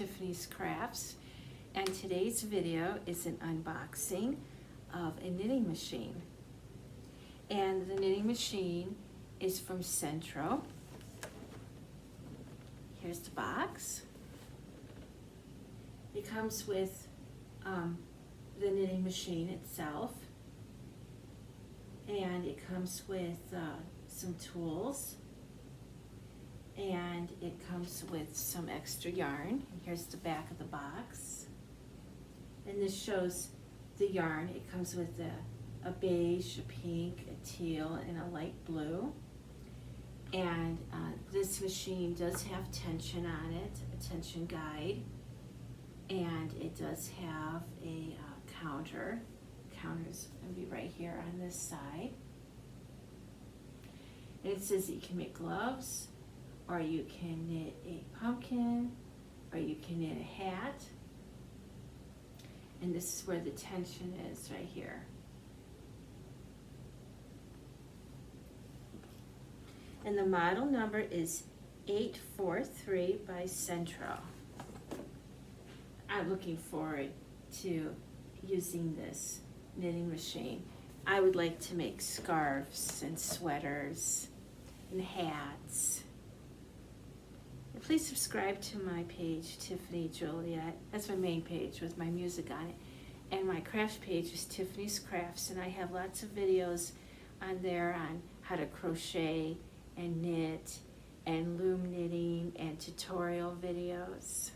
Tiffany's Crafts, and today's video is an unboxing of a knitting machine. And the knitting machine is from Sentro. Here's the box. It comes with the knitting machine itself, and it comes with some tools, and it comes with some extra yarn. Here's the back of the box, and this shows the yarn. It comes with a beige, a pink, a teal, and a light blue. And this machine does have tension on it, a tension guide, and it does have a counter. Counter's going to be right here on this side. And it says that you can make gloves, or you can knit a pumpkin, or you can knit a hat. And this is where the tension is, right here. And the model number is 843 by Sentro. I'm looking forward to using this knitting machine. I would like to make scarves and sweaters and hats. And please subscribe to my page, TiffanyJuliet. That's my main page with my music on it. And my craft page is Tiffany's Crafts, and I have lots of videos on there on how to crochet and knit and loom knitting and tutorial videos.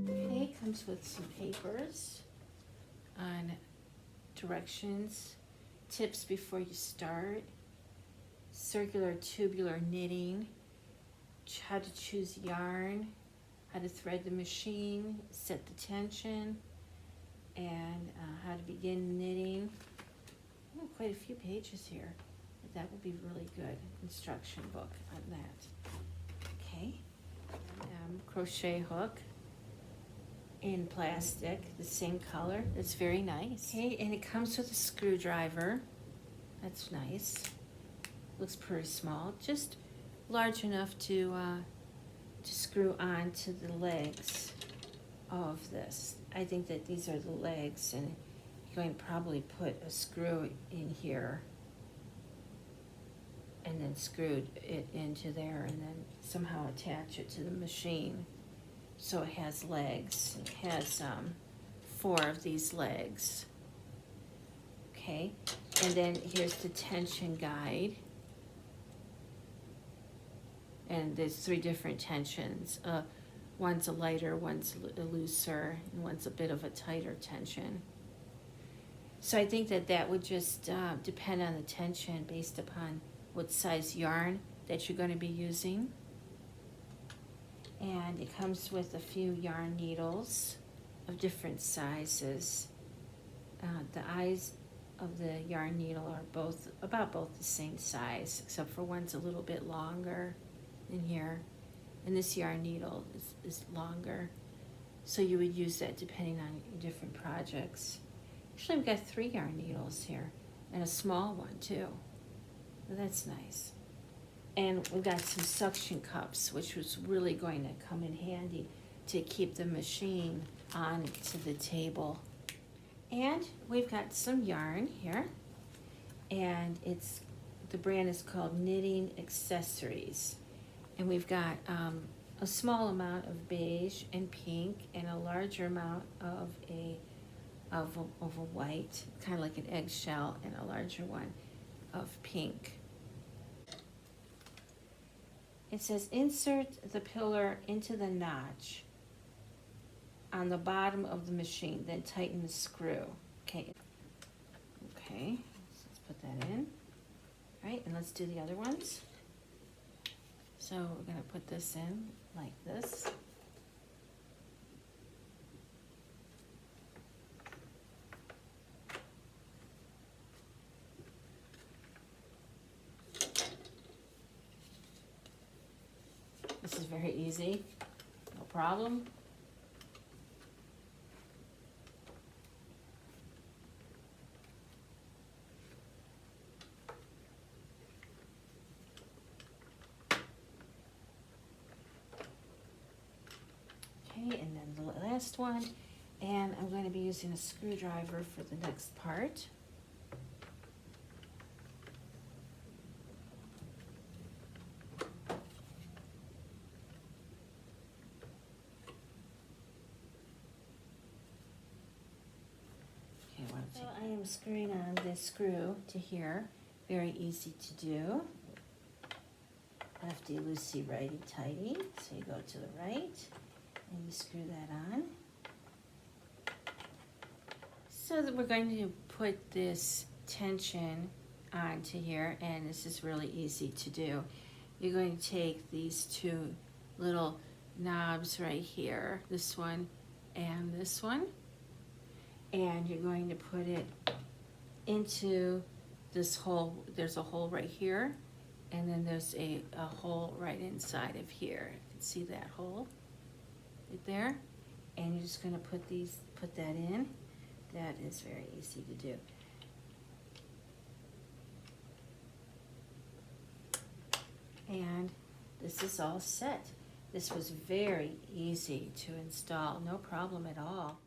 Okay, it comes with some papers on directions, tips before you start, circular tubular knitting, how to choose yarn, how to thread the machine, set the tension, and how to begin knitting. Oh, quite a few pages here. That would be really good. Instruction book on that. Okay. Crochet hook in plastic, the same color. It's very nice. Okay, and it comes with a screwdriver. That's nice. Looks pretty small, just large enough to screw on to the legs of this. I think that these are the legs, and you're going to probably put a screw in here and then screw it into there and then somehow attach it to the machine so it has legs. It has 4 of these legs. Okay, and then here's the tension guide. And there's 3 different tensions. One's a lighter, one's a looser, and one's a bit of a tighter tension. So I think that that would just depend on the tension based upon what size yarn that you're going to be using. And it comes with a few yarn needles of different sizes. The eyes of the yarn needle are about both the same size, except for one's a little bit longer in here, and this yarn needle is longer, so you would use that depending on different projects. Actually, we've got 3 yarn needles here and a small one too. Well, that's nice. And we've got some suction cups, which was really going to come in handy to keep the machine on to the table. And we've got some yarn here, and the brand is called Knitting Accessories. And we've got a small amount of beige and pink, and a larger amount of a white, kind of like an eggshell, and a larger one of pink. It says insert the pillar into the notch on the bottom of the machine, then tighten the screw. Okay, so let's put that in. All right, and let's do the other ones. So we're going to put this in like this. This is very easy. No problem. Okay, and then the last one, and I'm going to be using a screwdriver for the next part. So I am screwing on this screw to here. Very easy to do. Lefty loosey, righty tighty. So you go to the right and you screw that on. So that we're going to put this tension onto here, and this is really easy to do. You're going to take these two little knobs right here, this one and this one, and you're going to put it into this hole. There's a hole right here, and then there's a hole right inside of here. You can see that hole right there, and you're just going to put that in. That is very easy to do. And this is all set. This was very easy to install, no problem at all.